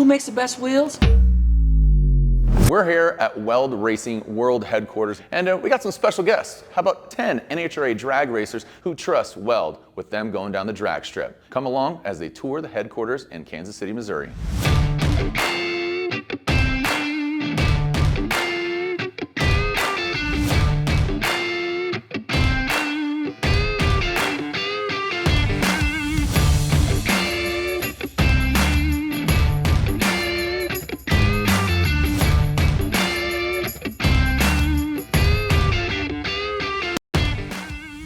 makes the best wheels? We're here at WELD Racing World Headquarters, and we got some special guests. How about 10 NHRA drag racers who trust WELD with them going down the drag strip? Come along as they tour the headquarters in Kansas City, Missouri.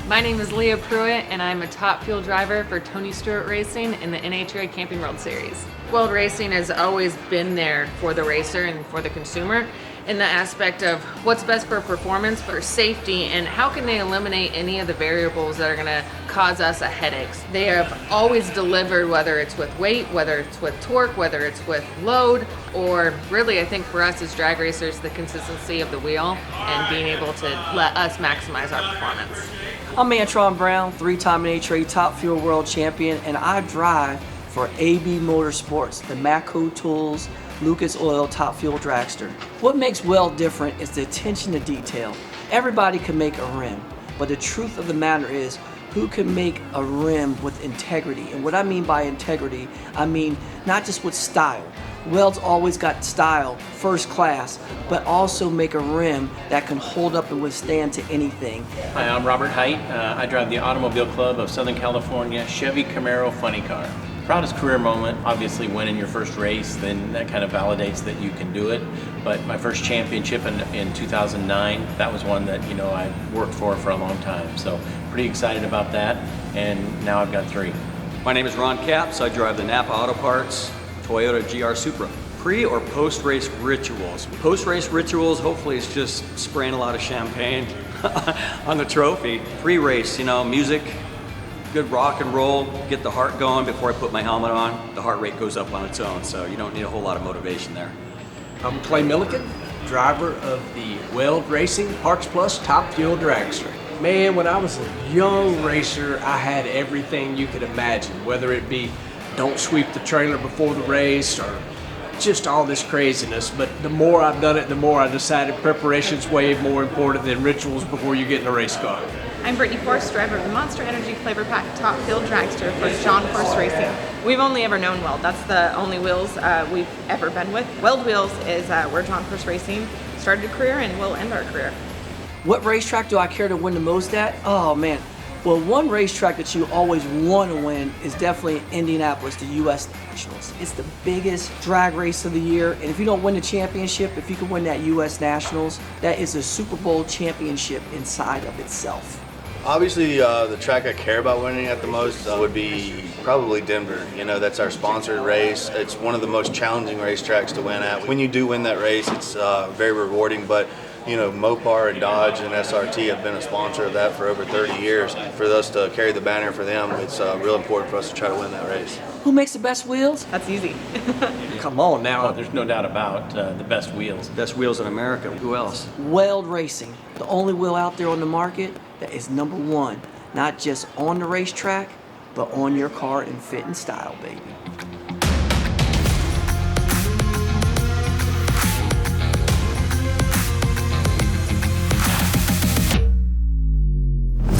My name is Leah Pruett, and I'm a top fuel driver for Tony Stewart Racing in the NHRA Camping World Series. WELD Racing has always been there for the racer and for the consumer in the aspect of what's best for performance, for safety, and how can they eliminate any of the variables that are going to cause us a headaches. They have always delivered, whether it's with weight, whether it's with torque, whether it's with load, or really I think for us as drag racers, the consistency of the wheel and being able to let us maximize our performance. I'm Antron Brown, 3-time NHRA Top Fuel World Champion, and I drive for AB Motorsports, the Matco Tools, Lucas Oil Top Fuel Dragster. What makes WELD different is the attention to detail. Everybody can make a rim, but the truth of the matter is who can make a rim with integrity. And what I mean by integrity, I mean not just with style. WELD's always got style, first class, but also make a rim that can hold up and withstand to anything. Hi, I'm Robert Hight. I drive the Automobile Club of Southern California Chevy Camaro funny car. Proudest career moment, obviously winning your first race, then that kind of validates that you can do it. But my first championship in 2009, that was one that I worked for a long time. So pretty excited about that, and now I've got 3. My name is Ron Capps. I drive the Napa Auto Parts Toyota GR Supra. Pre or post-race rituals? Post-race rituals, hopefully it's just spraying a lot of champagne on the trophy. Pre-race, music, good rock and roll, get the heart going before I put my helmet on. The heart rate goes up on its own, so you don't need a whole lot of motivation there. I'm Clay Millican, driver of the WELD Racing Parts Plus Top Fuel Dragster. Man, when I was a young racer, I had everything you could imagine, whether it be don't sweep the trailer before the race or just all this craziness. But the more I've done it, the more I decided preparation's way more important than rituals before you get in a race car. I'm Brittany Force, driver of the Monster Energy Flavor Pack Top Fuel Dragster for John Force Racing. We've only ever known WELD. That's the only wheels we've ever been with. WELD wheels is where John Force Racing started a career and will end our career. What racetrack do I care to win the most at? Oh man. Well, one racetrack that you always want to win is definitely Indianapolis, the U.S. Nationals. It's the biggest drag race of the year, and if you don't win the championship, if you can win that U.S. Nationals, that is a Super Bowl championship inside of itself. Obviously, the track I care about winning at the most would be probably Denver. That's our sponsored race. It's one of the most challenging racetracks to win at. When you do win that race, it's very rewarding, but Mopar and Dodge and SRT have been a sponsor of that for over 30 years. For us to carry the banner for them, it's real important for us to try to win that race. Who makes the best wheels? That's easy. Come on now. Oh, there's no doubt about the best wheels. Best wheels in America. Who else? WELD Racing, the only wheel out there on the market that is #1, not just on the racetrack, but on your car in fit and style, baby.